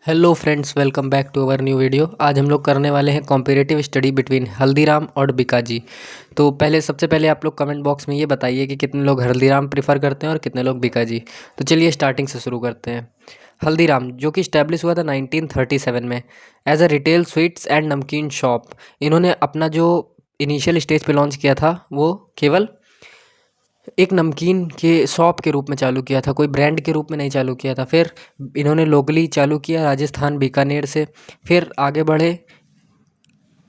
Hello friends, welcome back to our new video. आज हम लोग करने वाले हैं कॉम्पिटिटिव स्टडी बिटवीन हल्दीराम और बीकाजी। तो सबसे पहले आप लोग कमेंट बॉक्स में ये बताइए कि कितने लोग हल्दीराम प्रेफर करते हैं और कितने लोग बीकाजी। तो चलिए स्टार्टिंग से शुरू करते हैं। हल्दीराम जो कि इस्टेब्लिश हुआ था 1937 में as a retail sweets and namkeen shop. इन्होंने अपना जो इनिशियल स्टेज पे लॉन्च किया था वो केवल एक नमकीन के शॉप के रूप में चालू किया था, कोई ब्रांड के रूप में नहीं चालू किया था। फिर इन्होंने लोकली चालू किया राजस्थान बीकानेर से, फिर आगे बढ़े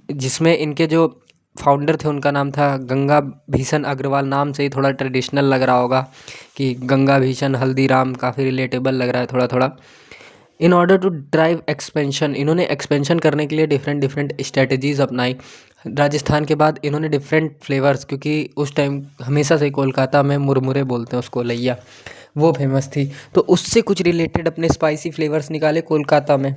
जिसमें इनके जो फाउंडर थे उनका नाम था गंगा भीषण अग्रवाल। नाम से ही थोड़ा ट्रेडिशनल लग रहा होगा कि गंगा भीषण हल्दीराम, काफ़ी रिलेटेबल लग रहा है थोड़ा थोड़ा। In order to drive expansion, इन्होंने एक्सपेंशन करने के लिए डिफरेंट डिफरेंट स्ट्रेटजीज अपनाई। राजस्थान के बाद इन्होंने डिफरेंट फ्लेवर्स, क्योंकि उस टाइम हमेशा से कोलकाता में मुरमुरे बोलते हैं उसको, लैया, वो फेमस थी। तो उससे कुछ रिलेटेड अपने स्पाइसी फ्लेवर्स निकाले कोलकाता में।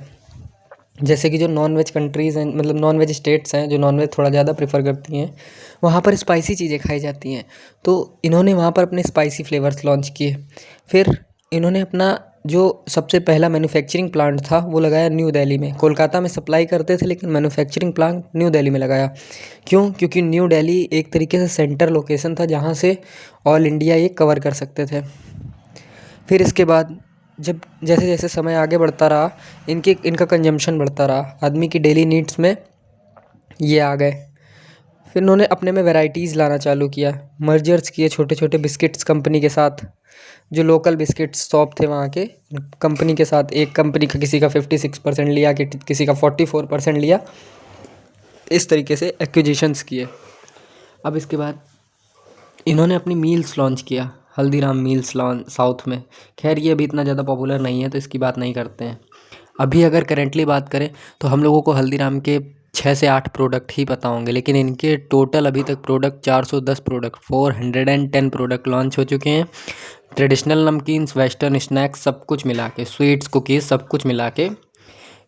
जैसे कि जो नॉन वेज कंट्रीज़ हैं, मतलब नॉन वेज स्टेट्स हैं जो नॉन वेज थोड़ा ज़्यादा प्रेफर करती हैं, वहाँ पर स्पाइसी चीज़ें खाई जाती हैं। तो इन्होंने वहाँ पर अपने स्पाइसी फ्लेवर्स लॉन्च किए। फिर इन्होंने अपना जो सबसे पहला मैन्युफैक्चरिंग प्लांट था वो लगाया न्यू दिल्ली में। कोलकाता में सप्लाई करते थे लेकिन मैन्युफैक्चरिंग प्लांट न्यू दिल्ली में लगाया। क्यों? क्योंकि न्यू दिल्ली एक तरीके से सेंटर लोकेशन था जहाँ से ऑल इंडिया ये कवर कर सकते थे। फिर इसके बाद जब जैसे जैसे समय आगे बढ़ता रहा, इनका कंजम्पशन बढ़ता रहा, आदमी की डेली नीड्स में ये आ गए। फिर इन्होंने अपने में वैरायटीज़ लाना चालू किया, मर्जर्स किए छोटे छोटे बिस्किट्स कंपनी के साथ। जो लोकल बिस्किट्स शॉप थे वहाँ के, कंपनी के साथ, एक कंपनी का किसी का 56% लिया, कि किसी का 44% लिया, इस तरीके से एक्विजिशंस किए। अब इसके बाद इन्होंने अपनी मील्स लॉन्च किया, हल्दीराम मील्स लॉन्च साउथ में। खैर ये अभी इतना ज़्यादा पॉपुलर नहीं है तो इसकी बात नहीं करते हैं। अभी अगर करेंटली बात करें तो हम लोगों को हल्दीराम के 6 से 8 प्रोडक्ट ही पता होंगे, लेकिन इनके टोटल अभी तक प्रोडक्ट 410 प्रोडक्ट, 410 प्रोडक्ट लॉन्च हो चुके हैं। ट्रेडिशनल नमकीन्स, वेस्टर्न स्नैक्स, सब कुछ मिला के, स्वीट्स, कुकीज़, सब कुछ मिला के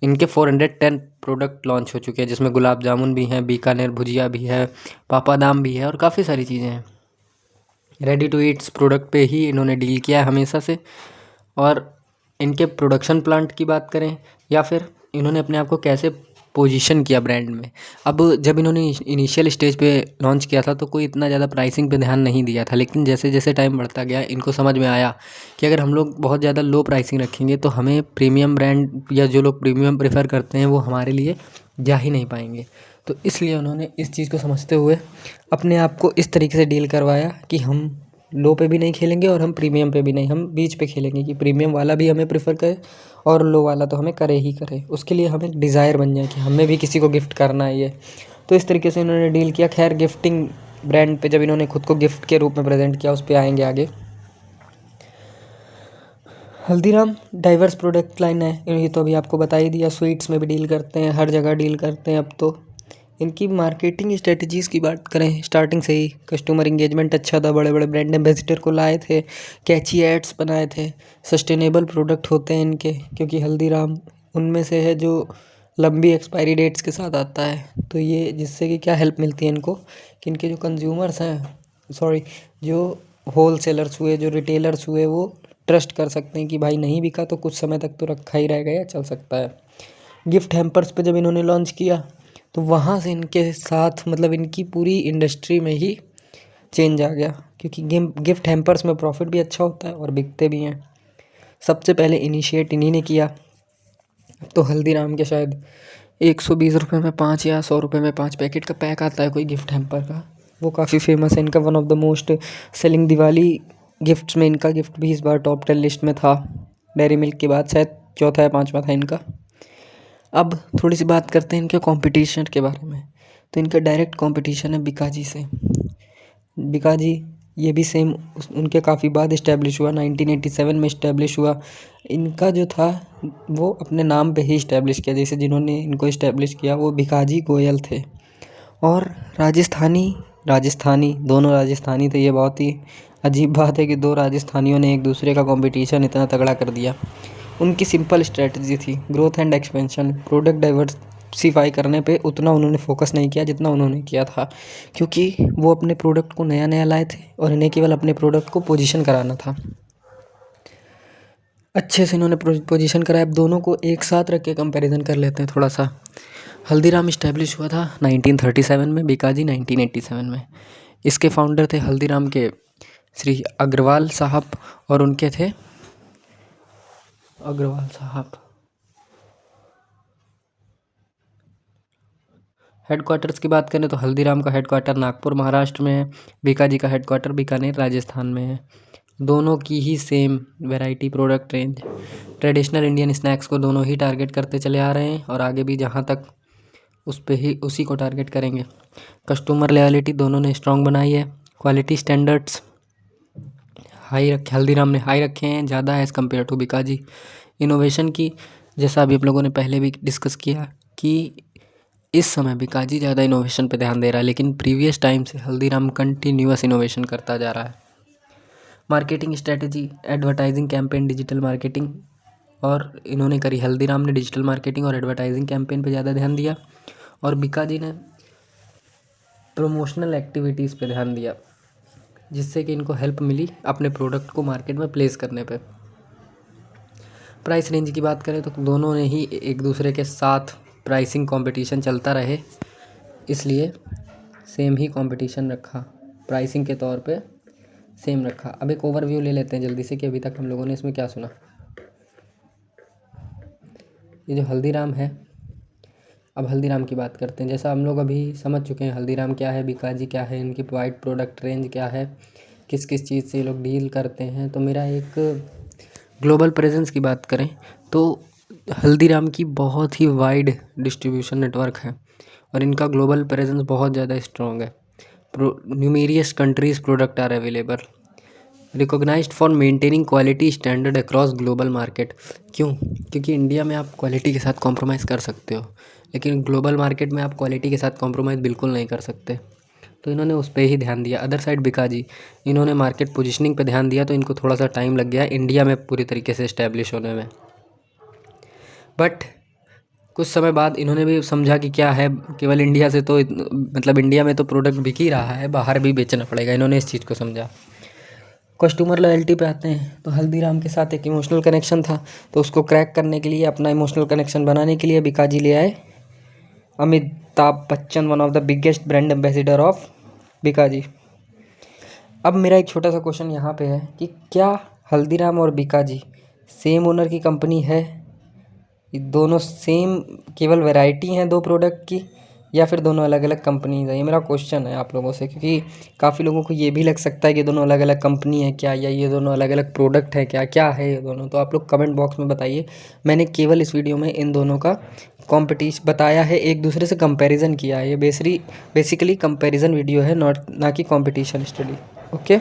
इनके 410 प्रोडक्ट लॉन्च हो चुके हैं, जिसमें गुलाब जामुन भी हैं, बीकानेर भुजिया भी है, पापादाम भी है और काफ़ी सारी चीज़ें हैं। रेडी टू ईट्स प्रोडक्ट पे ही इन्होंने डील किया है हमेशा से। और इनके प्रोडक्शन प्लांट की बात करें या फिर इन्होंने अपने आप को कैसे पोजीशन किया ब्रांड में। अब जब इन्होंने इनिशियल स्टेज पे लॉन्च किया था तो कोई इतना ज़्यादा प्राइसिंग पे ध्यान नहीं दिया था, लेकिन जैसे जैसे टाइम बढ़ता गया इनको समझ में आया कि अगर हम लोग बहुत ज़्यादा लो प्राइसिंग रखेंगे तो हमें प्रीमियम ब्रांड या जो लोग प्रीमियम प्रेफर करते हैं वो हमारे लिए जा ही नहीं पाएंगे। तो इसलिए उन्होंने इस चीज़ को समझते हुए अपने आप को इस तरीके से डील करवाया कि हम लो पे भी नहीं खेलेंगे और हम प्रीमियम पे भी नहीं, हम बीच पे खेलेंगे कि प्रीमियम वाला भी हमें प्रेफर करे और लो वाला तो हमें करे ही करे। उसके लिए हमें डिज़ायर बन जाए कि हमें भी किसी को गिफ्ट करना है ये। तो इस तरीके से इन्होंने डील किया। खैर गिफ्टिंग ब्रांड पे जब इन्होंने खुद को गिफ्ट के रूप में प्रेजेंट किया, उस पर आएंगे आगे। हल्दीराम डाइवर्स प्रोडक्ट लाइन है, ये तो अभी आपको बता ही दिया। स्वीट्स में भी डील करते हैं, हर जगह डील करते हैं अब तो। इनकी मार्केटिंग स्ट्रेटजीज़ की बात करें, स्टार्टिंग से ही कस्टमर इंगेजमेंट अच्छा था, बड़े बड़े ब्रांड एम्बेसडर को लाए थे, कैची एड्स बनाए थे। सस्टेनेबल प्रोडक्ट होते हैं इनके, क्योंकि हल्दीराम उनमें से है जो लंबी एक्सपायरी डेट्स के साथ आता है। तो ये जिससे कि क्या हेल्प मिलती है इनको कि इनके जो कंज्यूमर्स हैं, सॉरी, जो होल सेलर्स हुए, जो रिटेलर्स हुए, वो ट्रस्ट कर सकते हैं कि भाई नहीं बिका तो कुछ समय तक तो रखा ही रह गया, चल सकता है। गिफ्ट हैम्पर्स पे जब इन्होंने लॉन्च किया तो वहाँ से इनके साथ, मतलब इनकी पूरी इंडस्ट्री में ही चेंज आ गया, क्योंकि गिफ्ट हैम्पर्स में प्रॉफिट भी अच्छा होता है और बिकते भी हैं। सबसे पहले इनिशिएट इन्हीं ने किया। अब तो हल्दीराम के शायद 120 रुपये में 5 या 100 रुपये में 5 पैकेट का पैक आता है कोई गिफ्ट हैम्पर का, वो काफ़ी फेमस है। इनका one of the most selling Diwali gifts में इनका गिफ्ट भी इस बार टॉप 10 लिस्ट में था। डेयरी मिल्क के बाद शायद चौथा या पाँचवा था इनका। अब थोड़ी सी बात करते हैं इनके कंपटीशन के बारे में। तो इनका डायरेक्ट कंपटीशन है बीकाजी से। बीकाजी ये भी सेम उनके काफ़ी बाद इस्टेब्लिश हुआ, 1987 में इस्टेब्लिश हुआ। इनका जो था वो अपने नाम पे ही इस्टेब्लिश किया, जैसे जिन्होंने इनको इस्टेब्लिश किया वो भिकाजी गोयल थे। और राजस्थानी राजस्थानी दोनों राजस्थानी थे। ये बहुत ही अजीब बात है कि दो राजस्थानियों ने एक दूसरे का कंपटीशन इतना तगड़ा कर दिया। उनकी सिंपल स्ट्रेटजी थी, growth and expansion. Product diversify करने पे उतना उन्होंने फोकस नहीं किया जितना उन्होंने किया था, क्योंकि वो अपने प्रोडक्ट को नया नया लाए थे और इन्हें केवल अपने प्रोडक्ट को पोजीशन कराना था। अच्छे से इन्होंने पोजीशन करा है। अब दोनों को एक साथ रख के कंपैरिजन कर लेते हैं थोड़ा सा। हल्दीराम इस्टेब्लिश हुआ था 1937 में, बीकाजी 1987 में। इसके फाउंडर थे हल्दीराम के श्री अग्रवाल साहब और उनके थे अग्रवाल साहब। हेडक्वार्टर्स की बात करें तो हल्दीराम का हेडक्वार्टर नागपुर महाराष्ट्र में है, बीकाजी का हेडक्वार्टर बीकानेर राजस्थान में है। दोनों की ही same variety product range, traditional Indian snacks को दोनों ही टारगेट करते चले आ रहे हैं और आगे भी जहाँ तक उसी को टारगेट करेंगे। कस्टमर लॉयल्टी दोनों ने स्ट्रॉन्ग बनाई है। क्वालिटी स्टैंडर्ड्स हाई रखे, हल्दीराम ने हाई रखे हैं, ज़्यादा है as compared to Bikaji. Innovation की, जैसा अभी आप लोगों ने पहले भी डिस्कस किया कि इस समय बीकाजी ज़्यादा इनोवेशन पे ध्यान दे रहा है, लेकिन प्रीवियस टाइम से हल्दीराम कंटिन्यूअस इनोवेशन करता जा रहा है। Marketing strategy, advertising campaign, digital marketing और इन्होंने करी। हल्दीराम ने डिजिटल मार्केटिंग और एडवर्टाइजिंग कैंपेन पे ज़्यादा ध्यान दिया और बीकाजी ने प्रमोशनल एक्टिविटीज़ पे ध्यान दिया, जिससे कि इनको हेल्प मिली अपने प्रोडक्ट को मार्केट में प्लेस करने पे। प्राइस रेंज की बात करें तो दोनों ने ही एक दूसरे के साथ प्राइसिंग कंपटीशन चलता रहे, इसलिए सेम ही कंपटीशन रखा, प्राइसिंग के तौर पे सेम रखा। अब एक ओवरव्यू ले लेते हैं जल्दी से कि अभी तक हम लोगों ने इसमें क्या सुना। ये जो हल्दीराम है, अब हल्दीराम की बात करते हैं। जैसा हम लोग अभी समझ चुके हैं हल्दीराम क्या है, बीकाजी क्या है, इनकी वाइड प्रोडक्ट रेंज क्या है, किस किस चीज़ से ये लोग डील करते हैं। तो मेरा एक ग्लोबल प्रेजेंस की बात करें तो हल्दीराम की बहुत ही वाइड डिस्ट्रीब्यूशन नेटवर्क है और इनका ग्लोबल प्रेजेंस बहुत ज़्यादा स्ट्रॉन्ग है। Numerous countries product are available, recognised for maintaining quality standard across global market. क्यों? क्योंकि इंडिया में आप क्वालिटी के साथ कॉम्प्रोमाइज़ कर सकते हो, लेकिन ग्लोबल मार्केट में आप क्वालिटी के साथ कॉम्प्रोमाइज़ बिल्कुल नहीं कर सकते। तो इन्होंने उस पर ही ध्यान दिया। अदर साइड बीकाजी, इन्होंने मार्केट पोजीशनिंग पे ध्यान दिया, तो इनको थोड़ा सा टाइम लग गया इंडिया में पूरी तरीके से इस्टेब्लिश होने में। बट कुछ समय बाद इन्होंने भी समझा कि क्या है, केवल इंडिया से तो मतलब इंडिया में तो प्रोडक्ट बिक ही रहा है, बाहर भी बेचना पड़ेगा। इन्होंने इस चीज़ को समझा। कस्टमर लॉयल्टी पे आते हैं तो हल्दीराम के साथ एक इमोशनल कनेक्शन था, तो उसको क्रैक करने के लिए, अपना इमोशनल कनेक्शन बनाने के लिए बीकाजी ले आए Amitabh Bachchan, one of the biggest brand ambassador of Bikaji. अब मेरा एक छोटा सा क्वेश्चन यहाँ पे है कि क्या हल्दीराम और बीकाजी सेम ओनर की कंपनी है? ये दोनों सेम, केवल वैरायटी हैं दो प्रोडक्ट की, या फिर दोनों अलग अलग कंपनीज हैं? ये मेरा क्वेश्चन है आप लोगों से, क्योंकि काफ़ी लोगों को ये भी लग सकता है कि दोनों अलग अलग कंपनी है क्या, या ये दोनों अलग अलग प्रोडक्ट है क्या, क्या है ये दोनों। तो आप लोग कमेंट बॉक्स में बताइए। मैंने केवल इस वीडियो में इन दोनों का कॉम्पिटिशन बताया है, एक दूसरे से कंपेरिजन किया है। ये बेसिकली कंपेरिजन वीडियो है, ना कि competition study. Okay,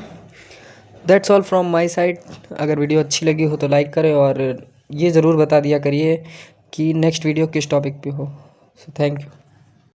that's all from my side. अगर वीडियो अच्छी लगी हो तो लाइक करें और ये ज़रूर बता दिया करिए कि नेक्स्ट वीडियो किस टॉपिक पे हो। So thank you.